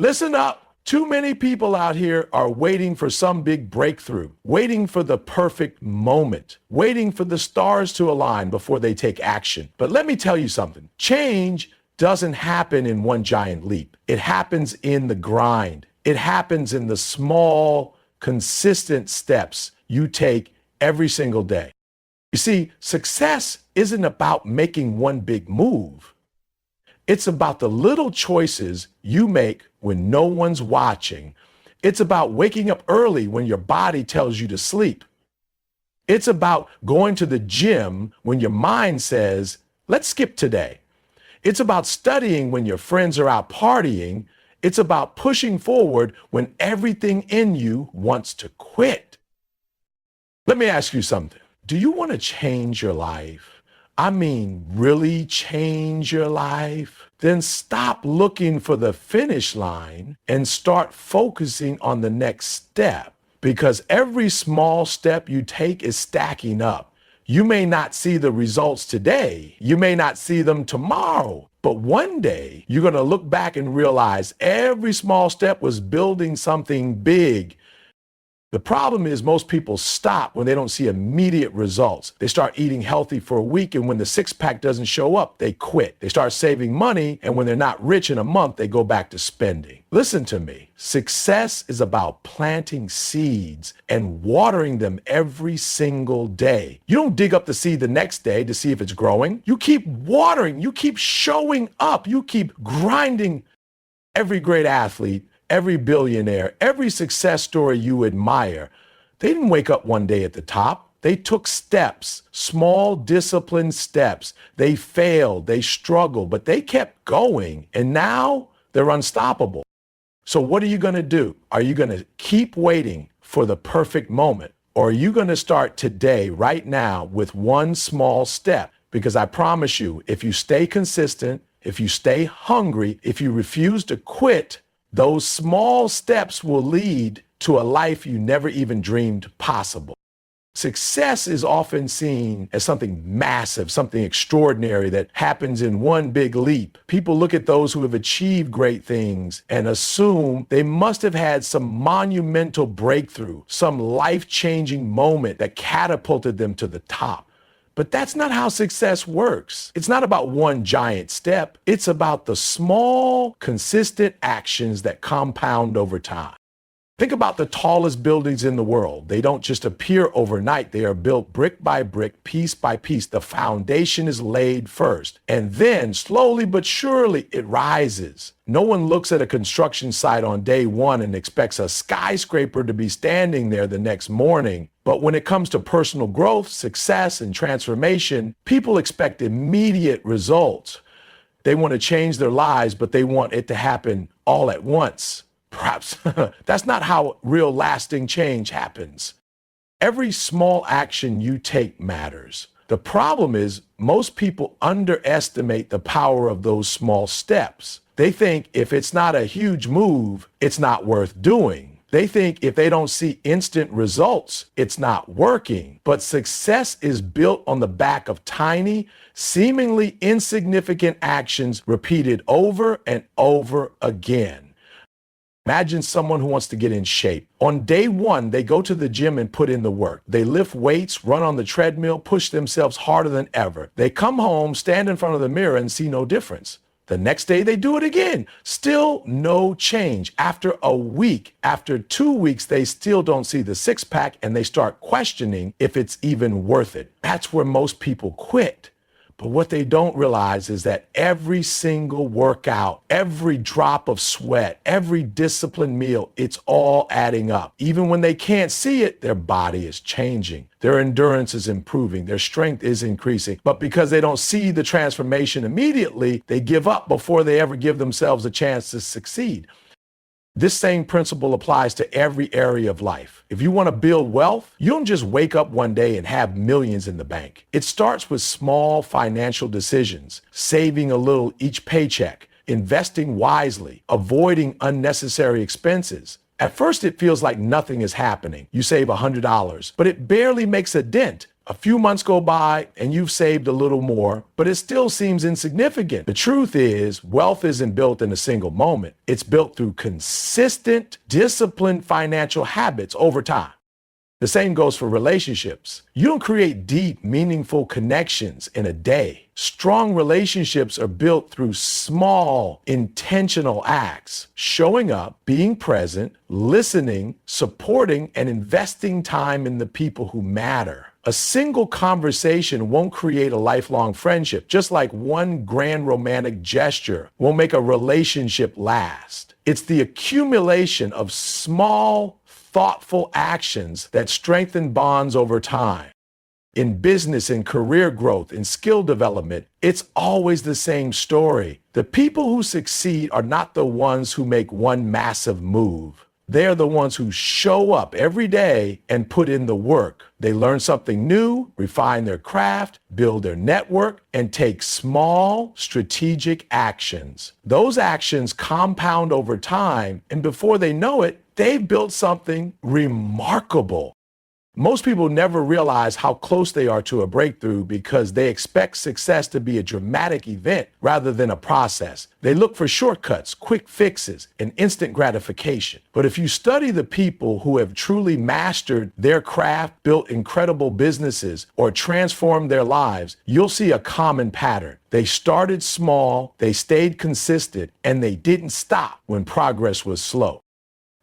Listen up. Too many people out here are waiting for some big breakthrough, waiting for the perfect moment, waiting for the stars to align before they take action. But let me tell you something. Change doesn't happen in one giant leap. It happens in the grind. It happens in the small, consistent steps you take every single day. You see, success isn't about making one big move. It's about the little choices you make when no one's watching. It's about waking up early when your body tells you to sleep. It's about going to the gym when your mind says, let's skip today. It's about studying when your friends are out partying. It's about pushing forward when everything in you wants to quit. Let me ask you something. Do you want to change your life? I mean, really change your life? Then stop looking for the finish line and start focusing on the next step, because every small step you take is stacking up. You may not see the results today. You may not see them tomorrow, but one day you're going to look back and realize every small step was building something big. The problem is most people stop when they don't see immediate results. They start eating healthy for a week, and when the six-pack doesn't show up, they quit. They start saving money, and when they're not rich in a month, they go back to spending. Listen to me. Success is about planting seeds and watering them every single day. You don't dig up the seed the next day to see if it's growing. You keep watering. You keep showing up. You keep grinding. Every great athlete, every billionaire, every success story you admire, they didn't wake up one day at the top. They took steps, small disciplined steps. They failed, they struggled, but they kept going, and now they're unstoppable. So what are you going to do? Are you going to keep waiting for the perfect moment? Or are you going to start today, right now, with one small step? Because I promise you, if you stay consistent, if you stay hungry, if you refuse to quit, those small steps will lead to a life you never even dreamed possible. Success is often seen as something massive, something extraordinary that happens in one big leap. People look at those who have achieved great things and assume they must have had some monumental breakthrough, some life-changing moment that catapulted them to the top. But that's not how success works. It's not about one giant step. It's about the small, consistent actions that compound over time. Think about the tallest buildings in the world. They don't just appear overnight. They are built brick by brick, piece by piece. The foundation is laid first, and then slowly but surely it rises. No one looks at a construction site on day one and expects a skyscraper to be standing there the next morning. But when it comes to personal growth, success, and transformation, people expect immediate results. They want to change their lives, but they want it to happen all at once. Perhaps that's not how real lasting change happens. Every small action you take matters. The problem is most people underestimate the power of those small steps. They think if it's not a huge move, it's not worth doing. They think if they don't see instant results, it's not working. But success is built on the back of tiny, seemingly insignificant actions repeated over and over again. Imagine someone who wants to get in shape. On day one, they go to the gym and put in the work. They lift weights, run on the treadmill, push themselves harder than ever. They come home, stand in front of the mirror, and see no difference. The next day, they do it again. Still no change. After a week, after 2 weeks, they still don't see the six-pack, and they start questioning if it's even worth it. That's where most people quit. But what they don't realize is that every single workout, every drop of sweat, every disciplined meal, it's all adding up. Even when they can't see it, their body is changing. Their endurance is improving. Their strength is increasing. But because they don't see the transformation immediately, they give up before they ever give themselves a chance to succeed. This same principle applies to every area of life. If you want to build wealth, you don't just wake up one day and have millions in the bank. It starts with small financial decisions, saving a little each paycheck, investing wisely, avoiding unnecessary expenses. At first, it feels like nothing is happening. You save $100, but it barely makes a dent. A few months go by and you've saved a little more, but it still seems insignificant. The truth is, wealth isn't built in a single moment. It's built through consistent, disciplined financial habits over time. The same goes for relationships. You don't create deep, meaningful connections in a day. Strong relationships are built through small, intentional acts, showing up, being present, listening, supporting, and investing time in the people who matter. A single conversation won't create a lifelong friendship, just like one grand romantic gesture won't make a relationship last. It's the accumulation of small, thoughtful actions that strengthen bonds over time. In business and career growth and skill development, it's always the same story. The people who succeed are not the ones who make one massive move. They are the ones who show up every day and put in the work. They learn something new, refine their craft, build their network, and take small, strategic actions. Those actions compound over time, and before they know it, they've built something remarkable. Most people never realize how close they are to a breakthrough because they expect success to be a dramatic event rather than a process. They look for shortcuts, quick fixes, and instant gratification. But if you study the people who have truly mastered their craft, built incredible businesses, or transformed their lives, you'll see a common pattern. They started small, they stayed consistent, and they didn't stop when progress was slow.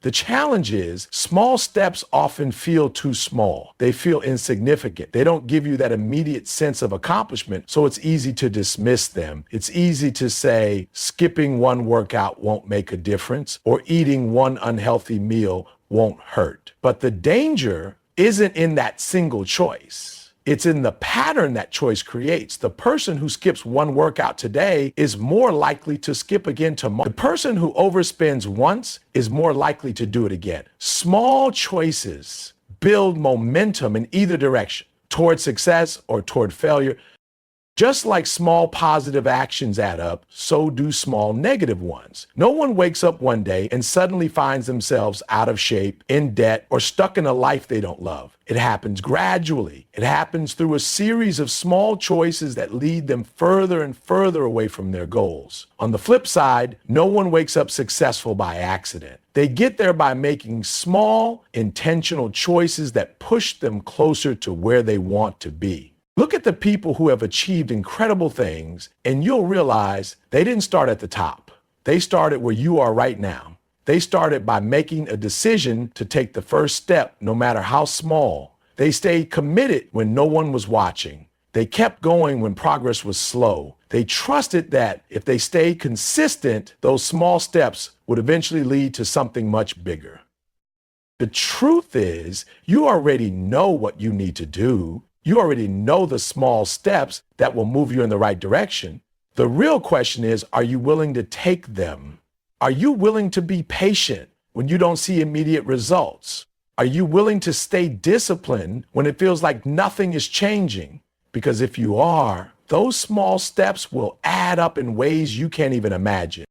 The challenge is small steps often feel too small. They feel insignificant. They don't give you that immediate sense of accomplishment, so it's easy to dismiss them. It's easy to say skipping one workout won't make a difference or eating one unhealthy meal won't hurt. But the danger isn't in that single choice. It's in the pattern that choice creates. The person who skips one workout today is more likely to skip again tomorrow. The person who overspends once is more likely to do it again. Small choices build momentum in either direction, toward success or toward failure. Just like small positive actions add up, so do small negative ones. No one wakes up one day and suddenly finds themselves out of shape, in debt, or stuck in a life they don't love. It happens gradually. It happens through a series of small choices that lead them further and further away from their goals. On the flip side, no one wakes up successful by accident. They get there by making small, intentional choices that push them closer to where they want to be. Look at the people who have achieved incredible things, and you'll realize they didn't start at the top. They started where you are right now. They started by making a decision to take the first step, no matter how small. They stayed committed when no one was watching. They kept going when progress was slow. They trusted that if they stayed consistent, those small steps would eventually lead to something much bigger. The truth is, you already know what you need to do. You already know the small steps that will move you in the right direction. The real question is, are you willing to take them? Are you willing to be patient when you don't see immediate results? Are you willing to stay disciplined when it feels like nothing is changing? Because if you are, those small steps will add up in ways you can't even imagine.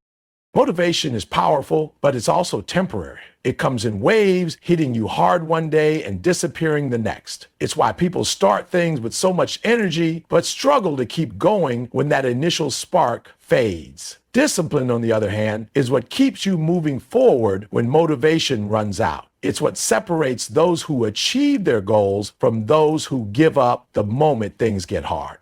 Motivation is powerful, but it's also temporary. It comes in waves, hitting you hard one day and disappearing the next. It's why people start things with so much energy, but struggle to keep going when that initial spark fades. Discipline, on the other hand, is what keeps you moving forward when motivation runs out. It's what separates those who achieve their goals from those who give up the moment things get hard.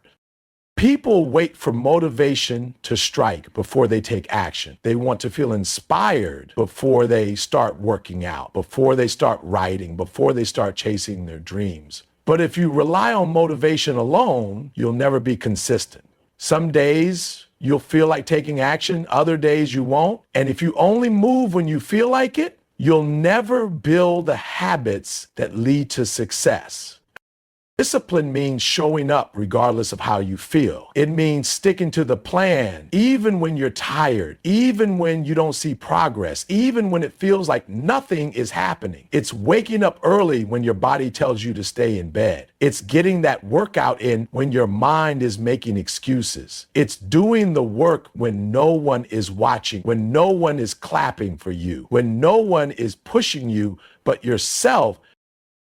People wait for motivation to strike before they take action. They want to feel inspired before they start working out, before they start writing, before they start chasing their dreams. But if you rely on motivation alone, you'll never be consistent. Some days you'll feel like taking action, other days you won't. And if you only move when you feel like it, you'll never build the habits that lead to success. Discipline means showing up regardless of how you feel. It means sticking to the plan, even when you're tired, even when you don't see progress, even when it feels like nothing is happening. It's waking up early when your body tells you to stay in bed. It's getting that workout in when your mind is making excuses. It's doing the work when no one is watching, when no one is clapping for you, when no one is pushing you but yourself.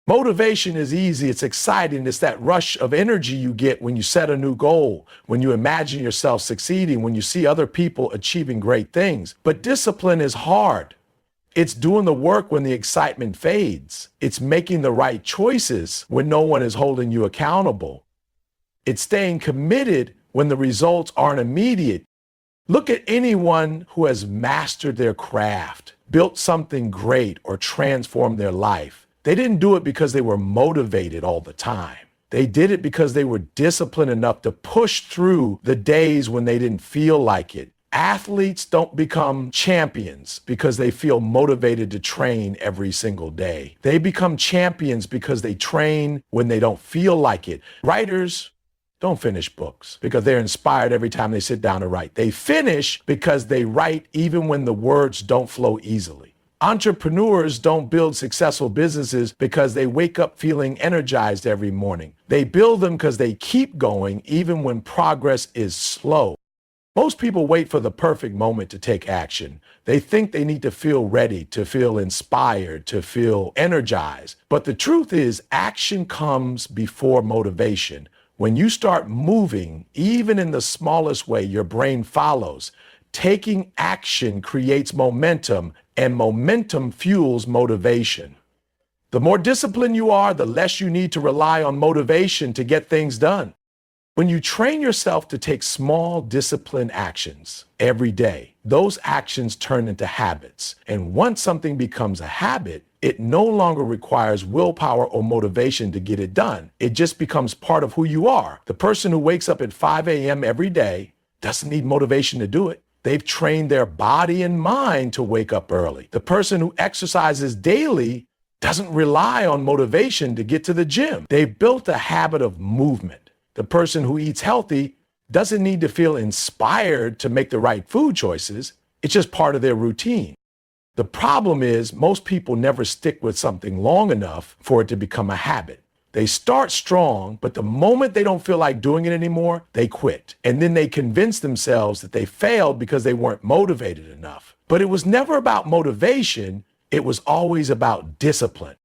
Motivation is easy. It's exciting. It's that rush of energy you get when you set a new goal, when you imagine yourself succeeding, when you see other people achieving great things. But discipline is hard. It's doing the work when the excitement fades. It's making the right choices when no one is holding you accountable. It's staying committed when the results aren't immediate. Look at anyone who has mastered their craft, built something great, or transformed their life. They didn't do it because they were motivated all the time. They did it because they were disciplined enough to push through the days when they didn't feel like it. Athletes don't become champions because they feel motivated to train every single day. They become champions because they train when they don't feel like it. Writers don't finish books because they're inspired every time they sit down to write. They finish because they write even when the words don't flow easily. Entrepreneurs don't build successful businesses because they wake up feeling energized every morning. They build them because they keep going even when progress is slow. Most people wait for the perfect moment to take action. They think they need to feel ready, to feel inspired, to feel energized. But the truth is, action comes before motivation. When you start moving, even in the smallest way, your brain follows. Taking action creates momentum, and momentum fuels motivation. The more disciplined you are, the less you need to rely on motivation to get things done. When you train yourself to take small, disciplined actions every day, those actions turn into habits. And once something becomes a habit, it no longer requires willpower or motivation to get it done. It just becomes part of who you are. The person who wakes up at 5 a.m. every day doesn't need motivation to do it. They've trained their body and mind to wake up early. The person who exercises daily doesn't rely on motivation to get to the gym. They've built a habit of movement. The person who eats healthy doesn't need to feel inspired to make the right food choices. It's just part of their routine. The problem is most people never stick with something long enough for it to become a habit. They start strong, but the moment they don't feel like doing it anymore, they quit. And then they convince themselves that they failed because they weren't motivated enough. But it was never about motivation. It was always about discipline.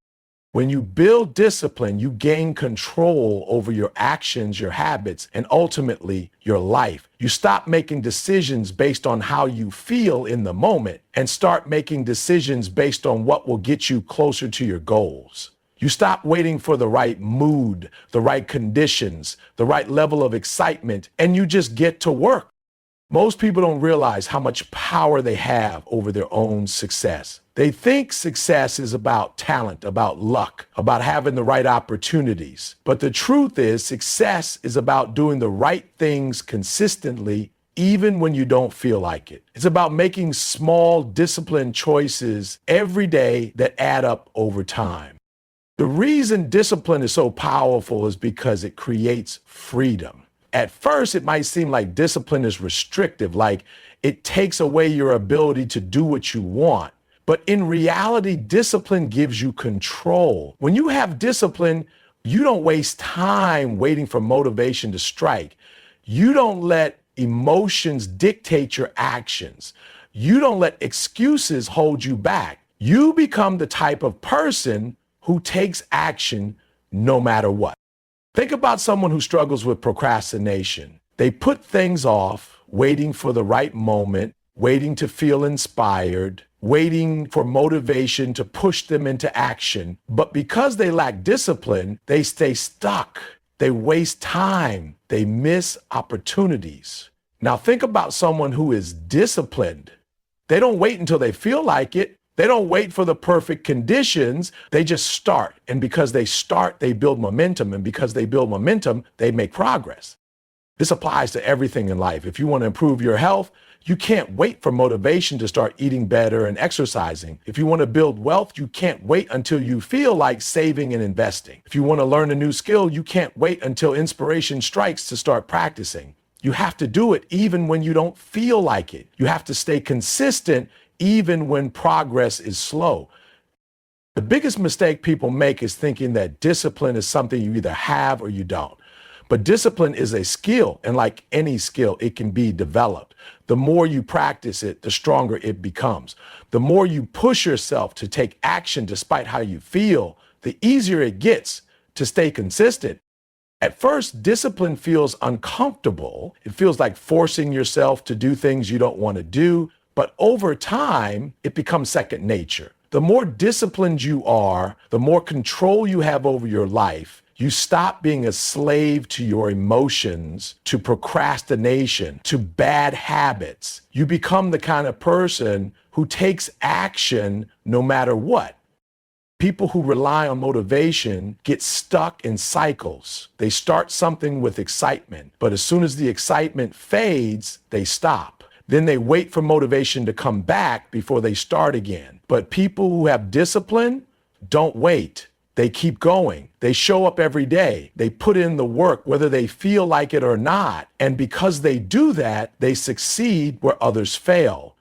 When you build discipline, you gain control over your actions, your habits, and ultimately your life. You stop making decisions based on how you feel in the moment and start making decisions based on what will get you closer to your goals. You stop waiting for the right mood, the right conditions, the right level of excitement, and you just get to work. Most people don't realize how much power they have over their own success. They think success is about talent, about luck, about having the right opportunities. But the truth is, success is about doing the right things consistently, even when you don't feel like it. It's about making small, disciplined choices every day that add up over time. The reason discipline is so powerful is because it creates freedom. At first, it might seem like discipline is restrictive, like it takes away your ability to do what you want. But in reality, discipline gives you control. When you have discipline, you don't waste time waiting for motivation to strike. You don't let emotions dictate your actions. You don't let excuses hold you back. You become the type of person who takes action no matter what. Think about someone who struggles with procrastination. They put things off, waiting for the right moment, waiting to feel inspired, waiting for motivation to push them into action. But because they lack discipline, they stay stuck. They waste time. They miss opportunities. Now think about someone who is disciplined. They don't wait until they feel like it. They don't wait for the perfect conditions. They just start. And because they start, they build momentum. And because they build momentum, they make progress. This applies to everything in life. If you want to improve your health, you can't wait for motivation to start eating better and exercising. If you want to build wealth, you can't wait until you feel like saving and investing. If you want to learn a new skill, you can't wait until inspiration strikes to start practicing. You have to do it even when you don't feel like it. You have to stay consistent even when progress is slow. The biggest mistake people make is thinking that discipline is something you either have or you don't. But discipline is a skill, and like any skill, it can be developed. The more you practice it, the stronger it becomes. The more you push yourself to take action despite how you feel, the easier it gets to stay consistent. At first, discipline feels uncomfortable. It feels like forcing yourself to do things you don't want to do. But over time, it becomes second nature. The more disciplined you are, the more control you have over your life. You stop being a slave to your emotions, to procrastination, to bad habits. You become the kind of person who takes action no matter what. People who rely on motivation get stuck in cycles. They start something with excitement, but as soon as the excitement fades, they stop. Then they wait for motivation to come back before they start again. But people who have discipline don't wait. They keep going. They show up every day. They put in the work, whether they feel like it or not. And because they do that, they succeed where others fail.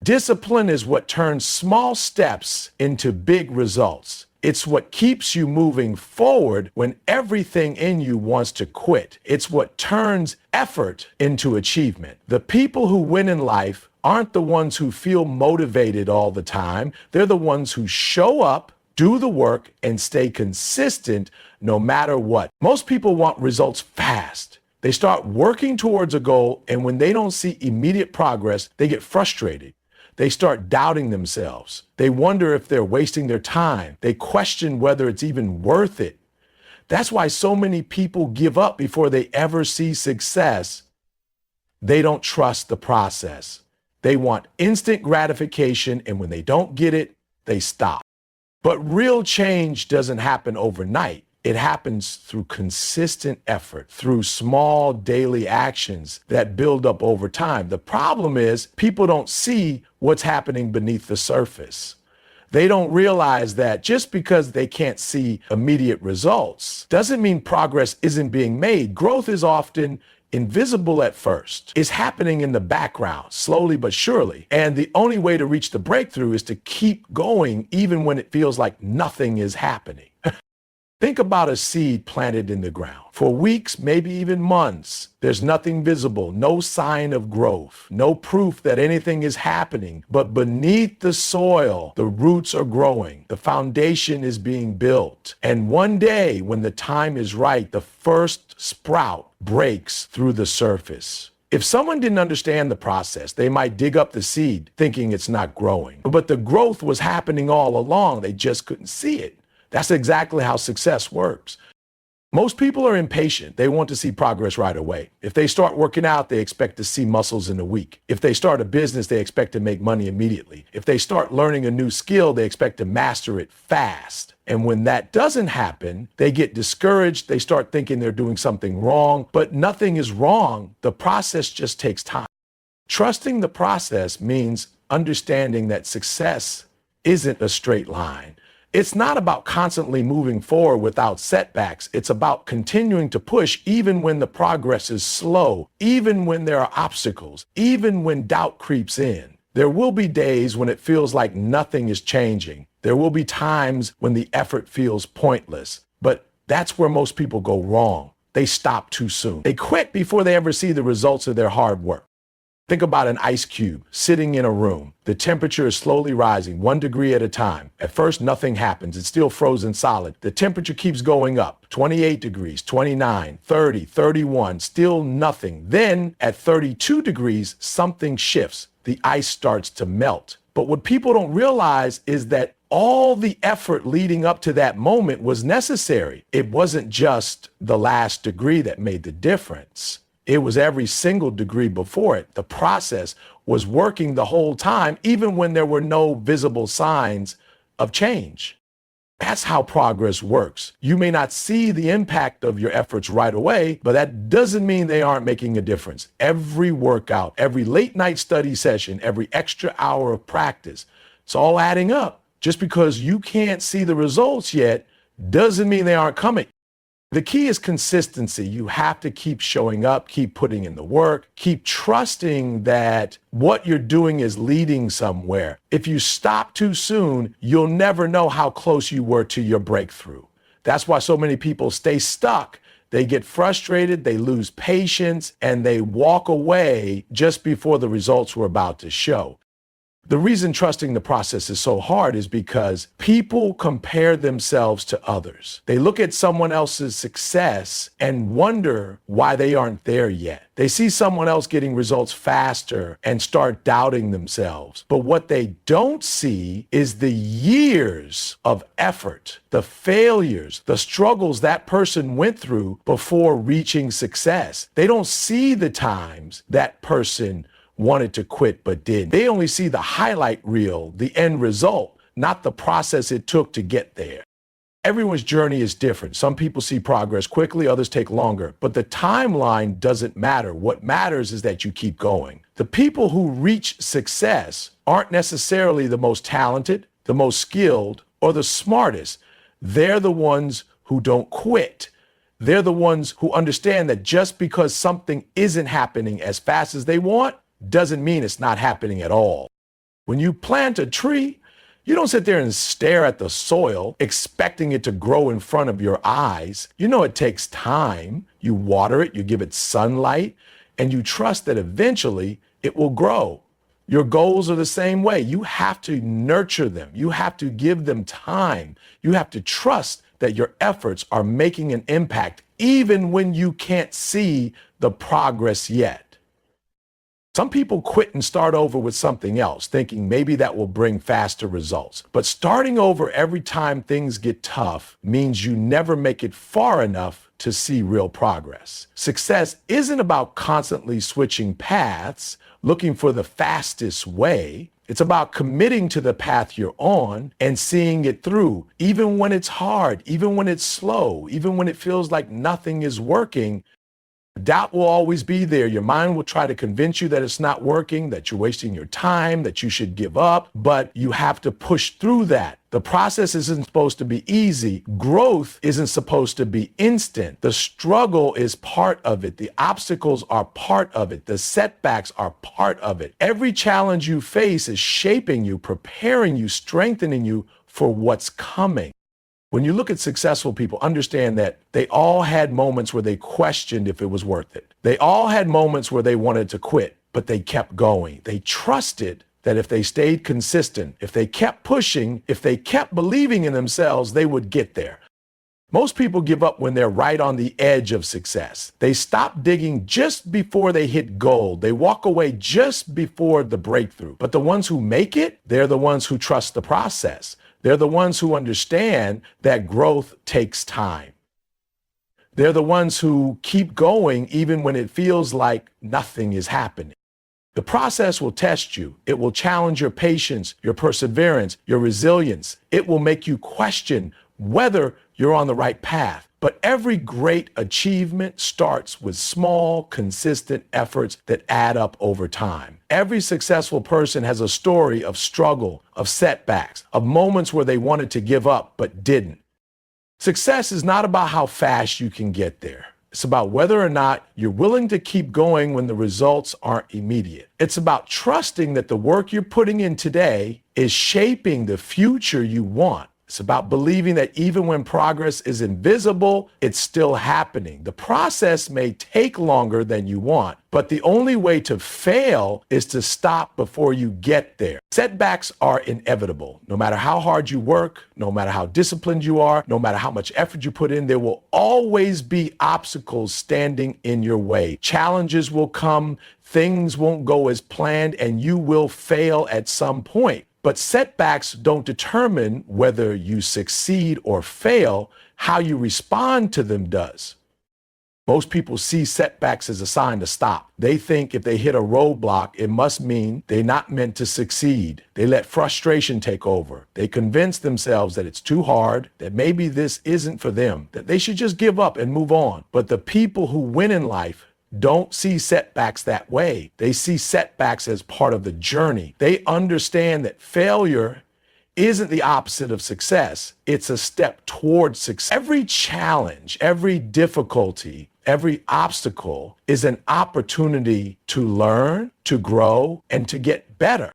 Discipline is what turns small steps into big results. It's what keeps you moving forward when everything in you wants to quit. It's what turns effort into achievement. The people who win in life aren't the ones who feel motivated all the time. They're the ones who show up, do the work, and stay consistent no matter what. Most people want results fast. They start working towards a goal, and when they don't see immediate progress, they get frustrated. They start doubting themselves. They wonder if they're wasting their time. They question whether it's even worth it. That's why so many people give up before they ever see success. They don't trust the process. They want instant gratification, and when they don't get it, they stop. But real change doesn't happen overnight. It happens through consistent effort, through small daily actions that build up over time. The problem is people don't see what's happening beneath the surface. They don't realize that just because they can't see immediate results doesn't mean progress isn't being made. Growth is often invisible at first. It's happening in the background, slowly but surely. And the only way to reach the breakthrough is to keep going even when it feels like nothing is happening. Think about a seed planted in the ground. For weeks, maybe even months, there's nothing visible, no sign of growth, no proof that anything is happening. But beneath the soil, the roots are growing, the foundation is being built. And one day, when the time is right, the first sprout breaks through the surface. If someone didn't understand the process, they might dig up the seed thinking it's not growing. But the growth was happening all along. They just couldn't see it. That's exactly how success works. Most people are impatient. They want to see progress right away. If they start working out, they expect to see muscles in a week. If they start a business, they expect to make money immediately. If they start learning a new skill, they expect to master it fast. And when that doesn't happen, they get discouraged. They start thinking they're doing something wrong, but nothing is wrong. The process just takes time. Trusting the process means understanding that success isn't a straight line. It's not about constantly moving forward without setbacks. It's about continuing to push even when the progress is slow, even when there are obstacles, even when doubt creeps in. There will be days when it feels like nothing is changing. There will be times when the effort feels pointless. But that's where most people go wrong. They stop too soon. They quit before they ever see the results of their hard work. Think about an ice cube sitting in a room. The temperature is slowly rising 1 degree at a time. At first, nothing happens. It's still frozen solid. The temperature keeps going up. 28 degrees, 29, 30, 31, still nothing. Then at 32 degrees, something shifts. The ice starts to melt. But what people don't realize is that all the effort leading up to that moment was necessary. It wasn't just the last degree that made the difference. It was every single degree before it. The process was working the whole time, even when there were no visible signs of change. That's how progress works. You may not see the impact of your efforts right away, but that doesn't mean they aren't making a difference. Every workout, every late night study session, every extra hour of practice, it's all adding up. Just because you can't see the results yet doesn't mean they aren't coming. The key is consistency. You have to keep showing up, keep putting in the work, keep trusting that what you're doing is leading somewhere. If you stop too soon, you'll never know how close you were to your breakthrough. That's why so many people stay stuck. They get frustrated, they lose patience, and they walk away just before the results were about to show. The reason trusting the process is so hard is because people compare themselves to others. They look at someone else's success and wonder why they aren't there yet. They see someone else getting results faster and start doubting themselves. But what they don't see is the years of effort, the failures, the struggles that person went through before reaching success. They don't see the times that person wanted to quit but didn't. They only see the highlight reel, the end result, not the process it took to get there. Everyone's journey is different. Some people see progress quickly, others take longer, but the timeline doesn't matter. What matters is that you keep going. The people who reach success aren't necessarily the most talented, the most skilled, or the smartest. They're the ones who don't quit. They're the ones who understand that just because something isn't happening as fast as they want, doesn't mean it's not happening at all. When you plant a tree, you don't sit there and stare at the soil, expecting it to grow in front of your eyes. You know it takes time. You water it, you give it sunlight, and you trust that eventually it will grow. Your goals are the same way. You have to nurture them. You have to give them time. You have to trust that your efforts are making an impact, even when you can't see the progress yet. Some people quit and start over with something else, thinking maybe that will bring faster results. But starting over every time things get tough means you never make it far enough to see real progress. Success isn't about constantly switching paths, looking for the fastest way. It's about committing to the path you're on and seeing it through, even when it's hard, even when it's slow, even when it feels like nothing is working. Doubt will always be there. Your mind will try to convince you that it's not working, that you're wasting your time, that you should give up, but you have to push through that. The process isn't supposed to be easy. Growth isn't supposed to be instant. The struggle is part of it. The obstacles are part of it. The setbacks are part of it. Every challenge you face is shaping you, preparing you, strengthening you for what's coming. When you look at successful people, understand that they all had moments where they questioned if it was worth it. They all had moments where they wanted to quit, but they kept going. They trusted that if they stayed consistent, if they kept pushing, if they kept believing in themselves, they would get there. Most people give up when they're right on the edge of success. They stop digging just before they hit gold. They walk away just before the breakthrough. But the ones who make it, they're the ones who trust the process. They're the ones who understand that growth takes time. They're the ones who keep going even when it feels like nothing is happening. The process will test you. It will challenge your patience, your perseverance, your resilience. It will make you question whether you're on the right path. But every great achievement starts with small, consistent efforts that add up over time. Every successful person has a story of struggle, of setbacks, of moments where they wanted to give up but didn't. Success is not about how fast you can get there. It's about whether or not you're willing to keep going when the results aren't immediate. It's about trusting that the work you're putting in today is shaping the future you want. It's about believing that even when progress is invisible, it's still happening. The process may take longer than you want, but the only way to fail is to stop before you get there. Setbacks are inevitable. No matter how hard you work, no matter how disciplined you are, no matter how much effort you put in, there will always be obstacles standing in your way. Challenges will come, things won't go as planned, and you will fail at some point. But setbacks don't determine whether you succeed or fail. How you respond to them does. Most people see setbacks as a sign to stop. They think if they hit a roadblock, it must mean they're not meant to succeed. They let frustration take over. They convince themselves that it's too hard, that maybe this isn't for them, that they should just give up and move on. But the people who win in life don't see setbacks that way. They see setbacks as part of the journey. They understand that failure isn't the opposite of success. It's a step towards success. Every challenge, every difficulty, every obstacle is an opportunity to learn, to grow, and to get better.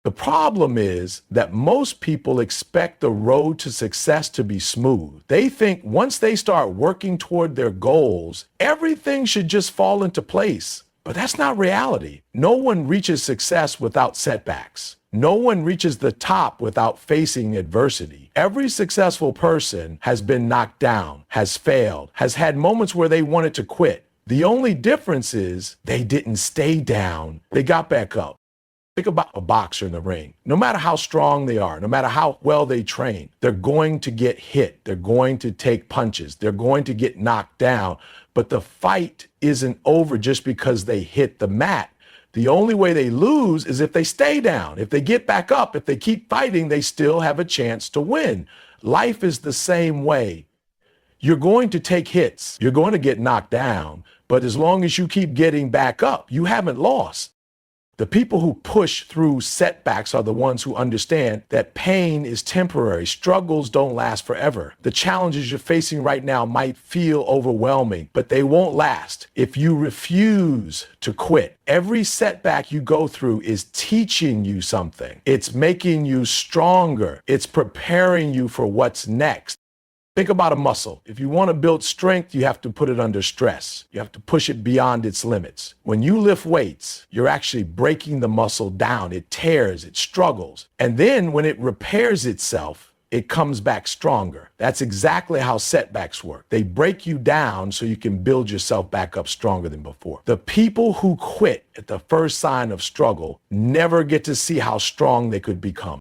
The problem is that most people expect the road to success to be smooth. They think once they start working toward their goals, everything should just fall into place. But that's not reality. No one reaches success without setbacks. No one reaches the top without facing adversity. Every successful person has been knocked down, has failed, has had moments where they wanted to quit. The only difference is they didn't stay down. They got back up. Think about a boxer in the ring. No matter how strong they are, no matter how well they train, they're going to get hit. They're going to take punches. They're going to get knocked down. But the fight isn't over just because they hit the mat. The only way they lose is if they stay down. If they get back up, if they keep fighting, they still have a chance to win. Life is the same way. You're going to take hits. You're going to get knocked down. But as long as you keep getting back up, you haven't lost. The people who push through setbacks are the ones who understand that pain is temporary. Struggles don't last forever. The challenges you're facing right now might feel overwhelming, but they won't last if you refuse to quit. Every setback you go through is teaching you something. It's making you stronger. It's preparing you for what's next. Think about a muscle. If you want to build strength, you have to put it under stress. You have to push it beyond its limits. When you lift weights, you're actually breaking the muscle down. It tears, it struggles. And then when it repairs itself, it comes back stronger. That's exactly how setbacks work. They break you down so you can build yourself back up stronger than before. The people who quit at the first sign of struggle never get to see how strong they could become.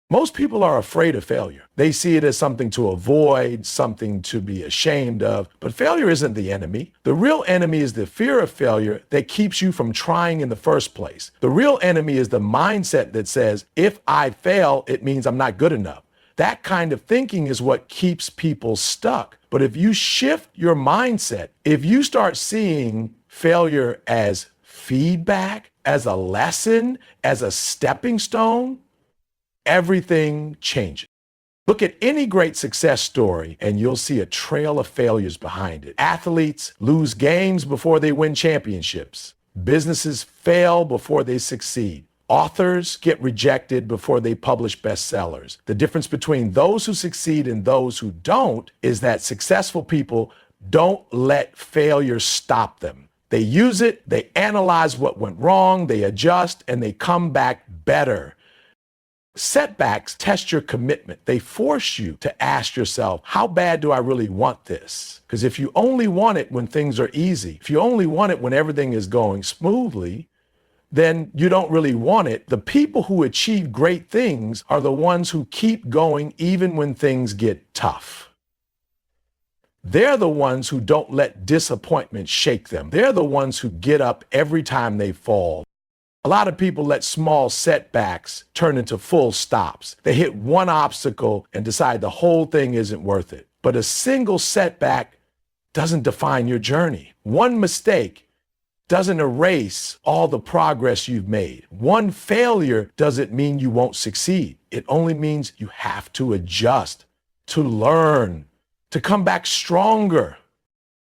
Most people are afraid of failure. They see it as something to avoid, something to be ashamed of. But failure isn't the enemy. The real enemy is the fear of failure that keeps you from trying in the first place. The real enemy is the mindset that says, if I fail, it means I'm not good enough. That kind of thinking is what keeps people stuck. But if you shift your mindset, if you start seeing failure as feedback, as a lesson, as a stepping stone, everything changes. Look at any great success story and you'll see a trail of failures behind it. Athletes lose games before they win championships. Businesses fail before they succeed. Authors get rejected before they publish bestsellers. The difference between those who succeed and those who don't is that successful people don't let failure stop them. They use it, they analyze what went wrong, they adjust, and they come back better. Setbacks test your commitment. They force you to ask yourself, how bad do I really want this? Because if you only want it when things are easy, if you only want it when everything is going smoothly, then you don't really want it. The people who achieve great things are the ones who keep going even when things get tough. They're the ones who don't let disappointment shake them. They're the ones who get up every time they fall. A lot of people let small setbacks turn into full stops. They hit one obstacle and decide the whole thing isn't worth it. But a single setback doesn't define your journey. One mistake doesn't erase all the progress you've made. One failure doesn't mean you won't succeed. It only means you have to adjust, to learn, to come back stronger.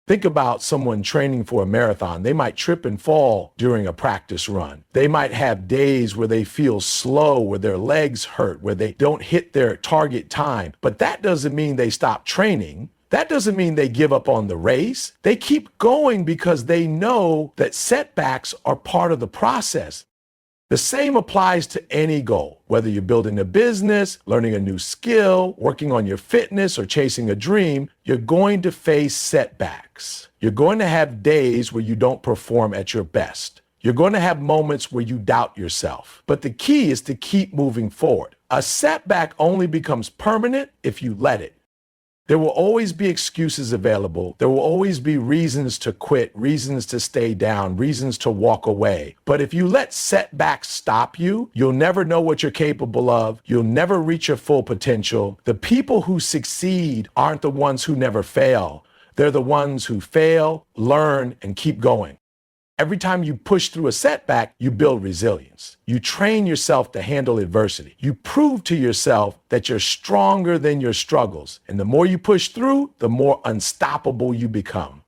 Think about someone training for a marathon. They might trip and fall during a practice run. They might have days where they feel slow, where their legs hurt, where they don't hit their target time. But that doesn't mean they stop training. That doesn't mean they give up on the race. They keep going because they know that setbacks are part of the process. The same applies to any goal, whether you're building a business, learning a new skill, working on your fitness, or chasing a dream. You're going to face setbacks. You're going to have days where you don't perform at your best. You're going to have moments where you doubt yourself. But the key is to keep moving forward. A setback only becomes permanent if you let it. There will always be excuses available. There will always be reasons to quit, reasons to stay down, reasons to walk away. But if you let setbacks stop you, you'll never know what you're capable of. You'll never reach your full potential. The people who succeed aren't the ones who never fail. They're the ones who fail, learn, and keep going. Every time you push through a setback, you build resilience. You train yourself to handle adversity. You prove to yourself that you're stronger than your struggles. And the more you push through, the more unstoppable you become.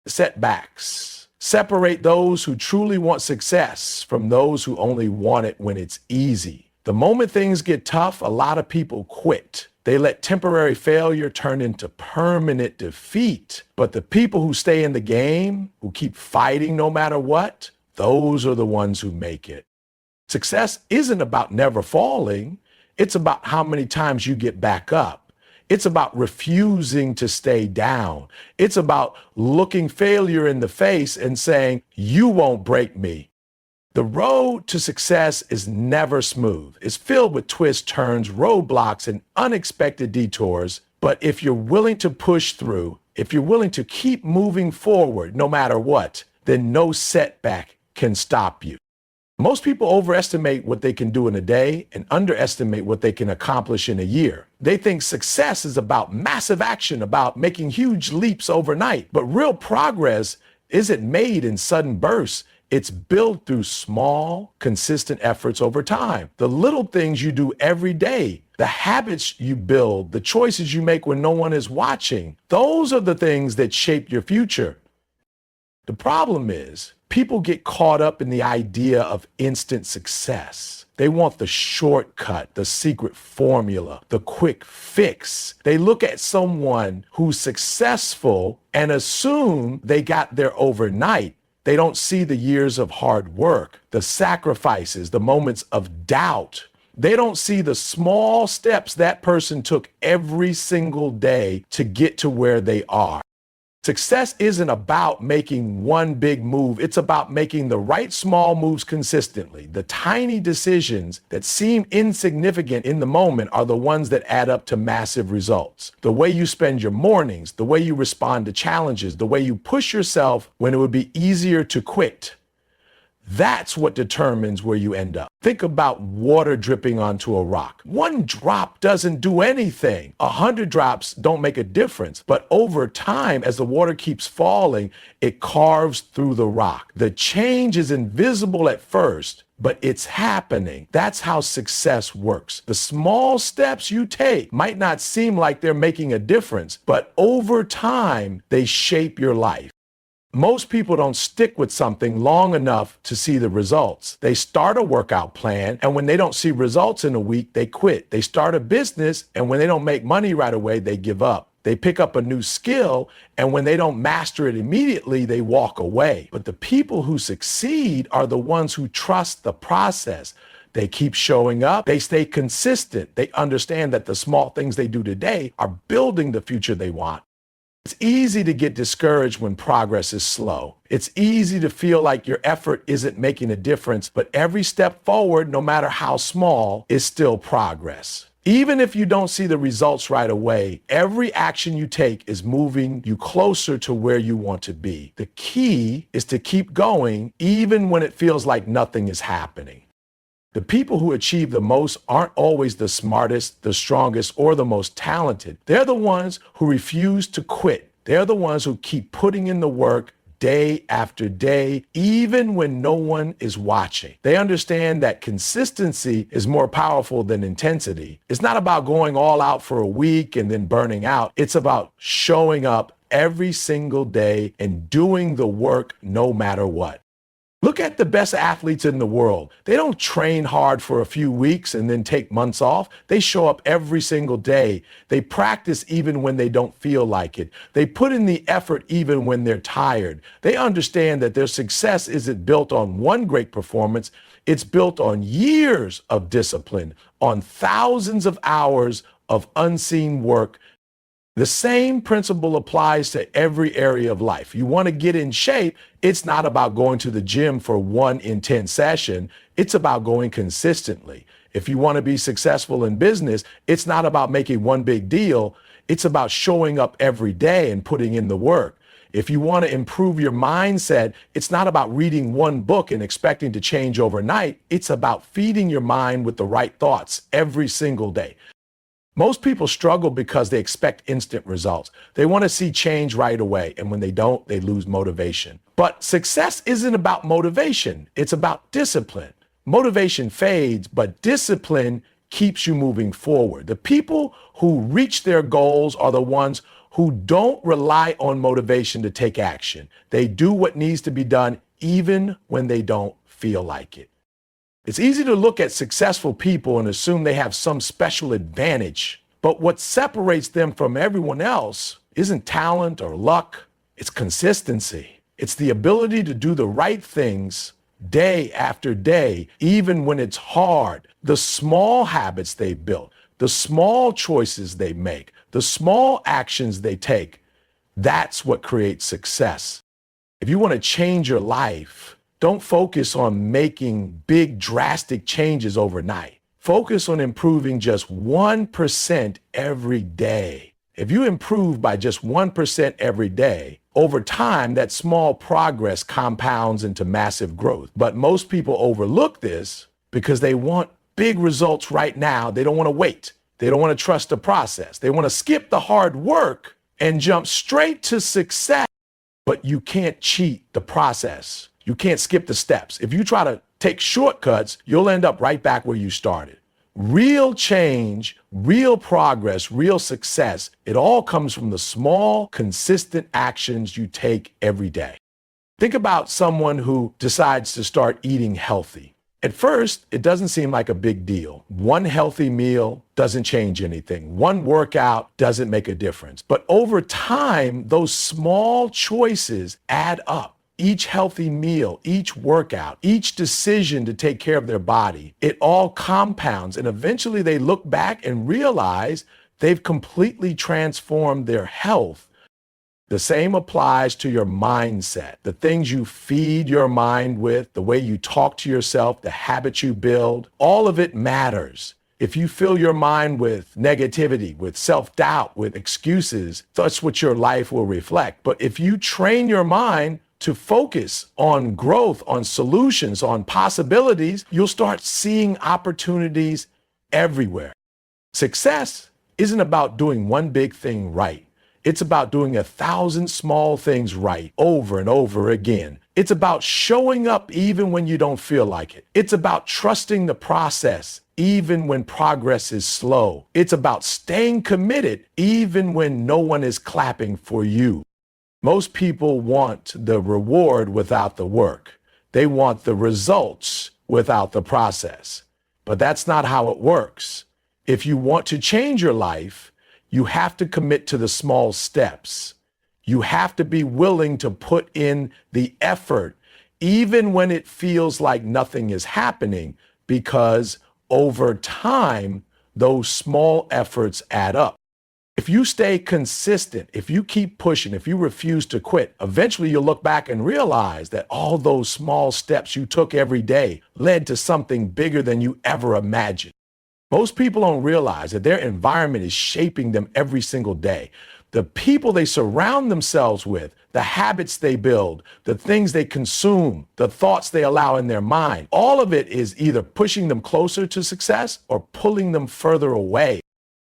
Setbacks separate those who truly want success from those who only want it when it's easy. The moment things get tough, a lot of people quit. They let temporary failure turn into permanent defeat. But the people who stay in the game, who keep fighting no matter what, those are the ones who make it. Success isn't about never falling. It's about how many times you get back up. It's about refusing to stay down. It's about looking failure in the face and saying, you won't break me. The road to success is never smooth. It's filled with twists, turns, roadblocks, and unexpected detours. But if you're willing to push through, if you're willing to keep moving forward no matter what, then no setback can stop you. Most people overestimate what they can do in a day and underestimate what they can accomplish in a year. They think success is about massive action, about making huge leaps overnight. But real progress isn't made in sudden bursts. It's built through small, consistent efforts over time. The little things you do every day, the habits you build, the choices you make when no one is watching, those are the things that shape your future. The problem is, people get caught up in the idea of instant success. They want the shortcut, the secret formula, the quick fix. They look at someone who's successful and assume they got there overnight. They don't see the years of hard work, the sacrifices, the moments of doubt. They don't see the small steps that person took every single day to get to where they are. Success isn't about making one big move. It's about making the right small moves consistently. The tiny decisions that seem insignificant in the moment are the ones that add up to massive results. The way you spend your mornings, the way you respond to challenges, the way you push yourself when it would be easier to quit. That's what determines where you end up. Think about water dripping onto a rock. One drop doesn't do anything. 100 drops don't make a difference. But over time, as the water keeps falling, it carves through the rock. The change is invisible at first, but it's happening. That's how success works. The small steps you take might not seem like they're making a difference, but over time, they shape your life. Most people don't stick with something long enough to see the results. They start a workout plan, and when they don't see results in a week, they quit. They start a business, and when they don't make money right away, they give up. They pick up a new skill, and when they don't master it immediately, they walk away. But the people who succeed are the ones who trust the process. They keep showing up. They stay consistent. They understand that the small things they do today are building the future they want. It's easy to get discouraged when progress is slow. It's easy to feel like your effort isn't making a difference, but every step forward, no matter how small, is still progress. Even if you don't see the results right away, every action you take is moving you closer to where you want to be. The key is to keep going, even when it feels like nothing is happening. The people who achieve the most aren't always the smartest, the strongest, or the most talented. They're the ones who refuse to quit. They're the ones who keep putting in the work day after day, even when no one is watching. They understand that consistency is more powerful than intensity. It's not about going all out for a week and then burning out. It's about showing up every single day and doing the work no matter what. Look at the best athletes in the world. They don't train hard for a few weeks and then take months off. They show up every single day. They practice even when they don't feel like it. They put in the effort even when they're tired. They understand that their success isn't built on one great performance. It's built on years of discipline, on thousands of hours of unseen work. The same principle applies to every area of life. You want to get in shape, it's not about going to the gym for one intense session. It's about going consistently. If you want to be successful in business, it's not about making one big deal. It's about showing up every day and putting in the work. If you want to improve your mindset, it's not about reading one book and expecting to change overnight. It's about feeding your mind with the right thoughts every single day. Most people struggle because they expect instant results. They want to see change right away, and when they don't, they lose motivation. But success isn't about motivation. It's about discipline. Motivation fades, but discipline keeps you moving forward. The people who reach their goals are the ones who don't rely on motivation to take action. They do what needs to be done even when they don't feel like it. It's easy to look at successful people and assume they have some special advantage, but what separates them from everyone else isn't talent or luck, it's consistency. It's the ability to do the right things day after day, even when it's hard. The small habits they built, the small choices they make, the small actions they take, that's what creates success. If you want to change your life, don't focus on making big, drastic changes overnight. Focus on improving just 1% every day. If you improve by just 1% every day, over time, that small progress compounds into massive growth. But most people overlook this because they want big results right now. They don't want to wait. They don't want to trust the process. They want to skip the hard work and jump straight to success. But you can't cheat the process. You can't skip the steps. If you try to take shortcuts, you'll end up right back where you started. Real change, real progress, real success, it all comes from the small, consistent actions you take every day. Think about someone who decides to start eating healthy. At first, it doesn't seem like a big deal. One healthy meal doesn't change anything. One workout doesn't make a difference. But over time, those small choices add up. Each healthy meal, each workout, each decision to take care of their body, it all compounds. And eventually they look back and realize they've completely transformed their health. The same applies to your mindset. The things you feed your mind with, the way you talk to yourself, the habits you build, all of it matters. If you fill your mind with negativity, with self-doubt, with excuses, that's what your life will reflect. But if you train your mind to focus on growth, on solutions, on possibilities, you'll start seeing opportunities everywhere. Success isn't about doing one big thing right. It's about doing 1,000 small things right over and over again. It's about showing up even when you don't feel like it. It's about trusting the process even when progress is slow. It's about staying committed even when no one is clapping for you. Most people want the reward without the work. They want the results without the process. But that's not how it works. If you want to change your life, you have to commit to the small steps. You have to be willing to put in the effort, even when it feels like nothing is happening, because over time, those small efforts add up. If you stay consistent, if you keep pushing, if you refuse to quit, eventually you'll look back and realize that all those small steps you took every day led to something bigger than you ever imagined. Most people don't realize that their environment is shaping them every single day. The people they surround themselves with, the habits they build, the things they consume, the thoughts they allow in their mind, all of it is either pushing them closer to success or pulling them further away.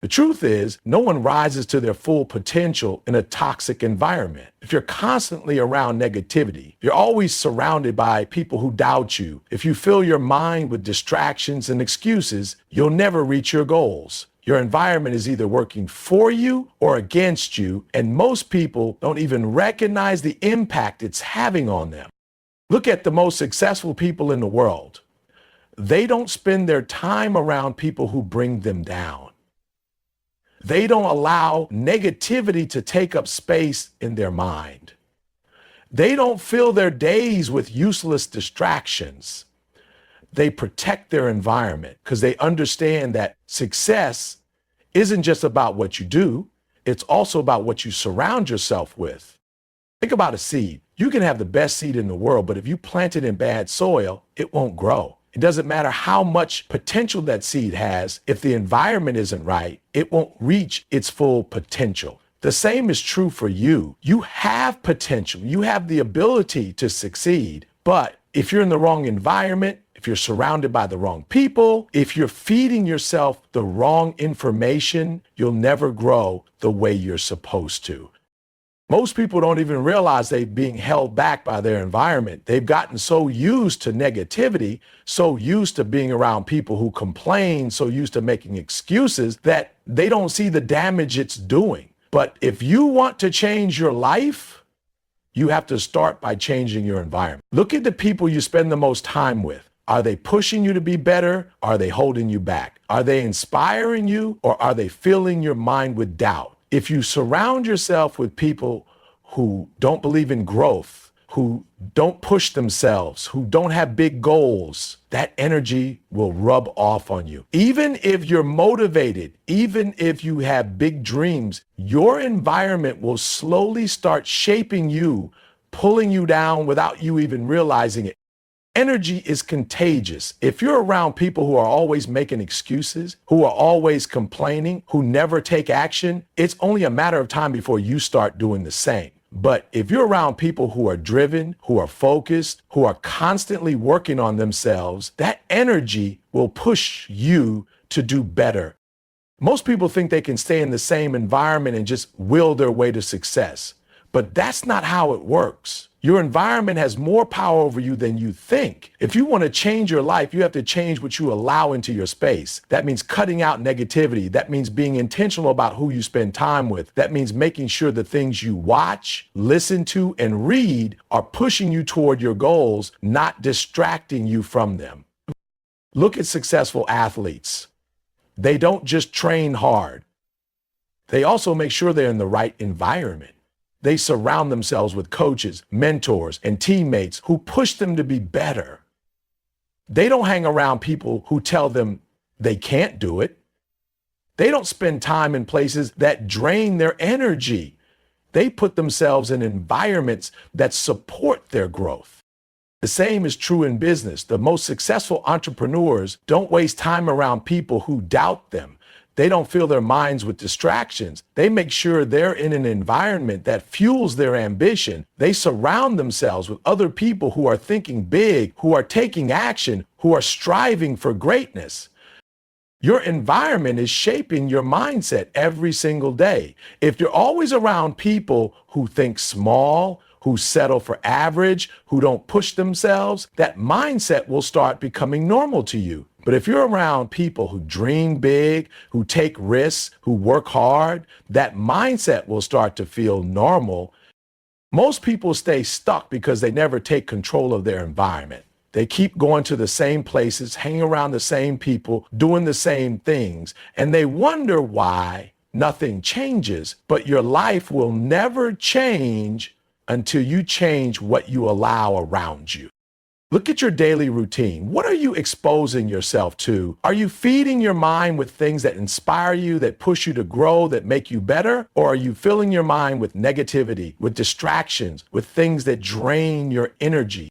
The truth is, no one rises to their full potential in a toxic environment. If you're constantly around negativity, you're always surrounded by people who doubt you. If you fill your mind with distractions and excuses, you'll never reach your goals. Your environment is either working for you or against you, and most people don't even recognize the impact it's having on them. Look at the most successful people in the world. They don't spend their time around people who bring them down. They don't allow negativity to take up space in their mind. They don't fill their days with useless distractions. They protect their environment because they understand that success isn't just about what you do, it's also about what you surround yourself with. Think about a seed. You can have the best seed in the world, but if you plant it in bad soil, it won't grow. It doesn't matter how much potential that seed has. If the environment isn't right, it won't reach its full potential. The same is true for you. You have potential. You have the ability to succeed. But if you're in the wrong environment, if you're surrounded by the wrong people, if you're feeding yourself the wrong information, you'll never grow the way you're supposed to. Most people don't even realize they're being held back by their environment. They've gotten so used to negativity, so used to being around people who complain, so used to making excuses that they don't see the damage it's doing. But if you want to change your life, you have to start by changing your environment. Look at the people you spend the most time with. Are they pushing you to be better? Are they holding you back? Are they inspiring you, or are they filling your mind with doubt? If you surround yourself with people who don't believe in growth, who don't push themselves, who don't have big goals, that energy will rub off on you. Even if you're motivated, even if you have big dreams, your environment will slowly start shaping you, pulling you down without you even realizing it. Energy is contagious. If you're around people who are always making excuses, who are always complaining, who never take action, it's only a matter of time before you start doing the same. But if you're around people who are driven, who are focused, who are constantly working on themselves, that energy will push you to do better. Most people think they can stay in the same environment and just will their way to success. But that's not how it works. Your environment has more power over you than you think. If you want to change your life, you have to change what you allow into your space. That means cutting out negativity. That means being intentional about who you spend time with. That means making sure the things you watch, listen to, and read are pushing you toward your goals, not distracting you from them. Look at successful athletes. They don't just train hard. They also make sure they're in the right environment. They surround themselves with coaches, mentors, and teammates who push them to be better. They don't hang around people who tell them they can't do it. They don't spend time in places that drain their energy. They put themselves in environments that support their growth. The same is true in business. The most successful entrepreneurs don't waste time around people who doubt them. They don't fill their minds with distractions. They make sure they're in an environment that fuels their ambition. They surround themselves with other people who are thinking big, who are taking action, who are striving for greatness. Your environment is shaping your mindset every single day. If you're always around people who think small, who settle for average, who don't push themselves, that mindset will start becoming normal to you. But if you're around people who dream big, who take risks, who work hard, that mindset will start to feel normal. Most people stay stuck because they never take control of their environment. They keep going to the same places, hanging around the same people, doing the same things, and they wonder why nothing changes. But your life will never change until you change what you allow around you. Look at your daily routine. What are you exposing yourself to? Are you feeding your mind with things that inspire you, that push you to grow, that make you better? Or are you filling your mind with negativity, with distractions, with things that drain your energy?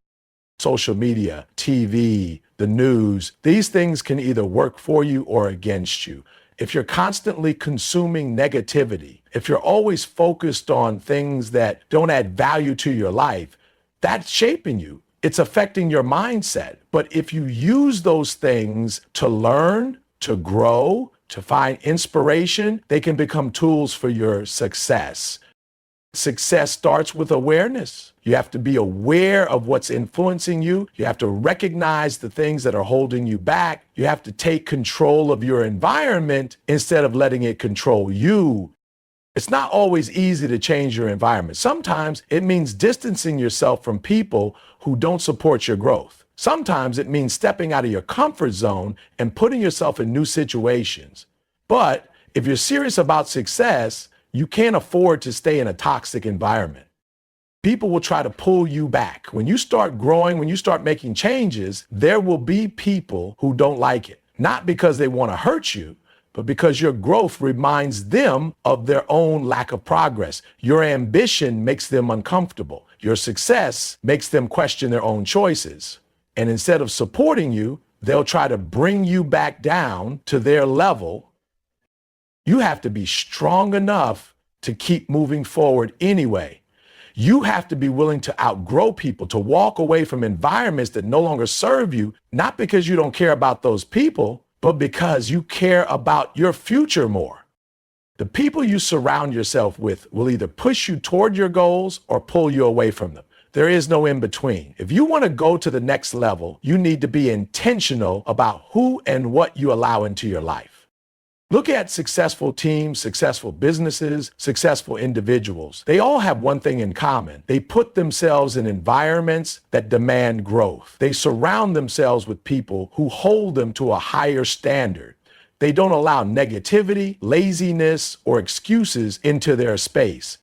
Social media, TV, the news, these things can either work for you or against you. If you're constantly consuming negativity, if you're always focused on things that don't add value to your life, that's shaping you. It's affecting your mindset. But if you use those things to learn, to grow, to find inspiration, they can become tools for your success. Success starts with awareness. You have to be aware of what's influencing you. You have to recognize the things that are holding you back. You have to take control of your environment instead of letting it control you. It's not always easy to change your environment. Sometimes it means distancing yourself from people who don't support your growth. Sometimes it means stepping out of your comfort zone and putting yourself in new situations. But if you're serious about success, you can't afford to stay in a toxic environment. People will try to pull you back. When you start growing, when you start making changes, there will be people who don't like it. Not because they want to hurt you, but because your growth reminds them of their own lack of progress. Your ambition makes them uncomfortable. Your success makes them question their own choices. And instead of supporting you, they'll try to bring you back down to their level. You have to be strong enough to keep moving forward anyway. You have to be willing to outgrow people, to walk away from environments that no longer serve you, not because you don't care about those people, but because you care about your future more. The people you surround yourself with will either push you toward your goals or pull you away from them. There is no in between. If you want to go to the next level, you need to be intentional about who and what you allow into your life. Look at successful teams, successful businesses, successful individuals. They all have one thing in common. They put themselves in environments that demand growth. They surround themselves with people who hold them to a higher standard. They don't allow negativity, laziness, or excuses into their space.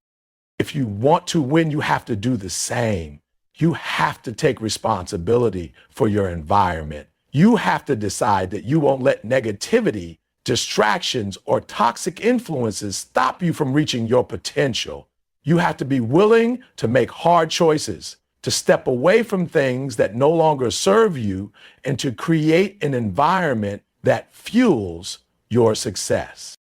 If you want to win, you have to do the same. You have to take responsibility for your environment. You have to decide that you won't let negativity, distractions, or toxic influences stop you from reaching your potential. You have to be willing to make hard choices, to step away from things that no longer serve you, and to create an environment that fuels your success.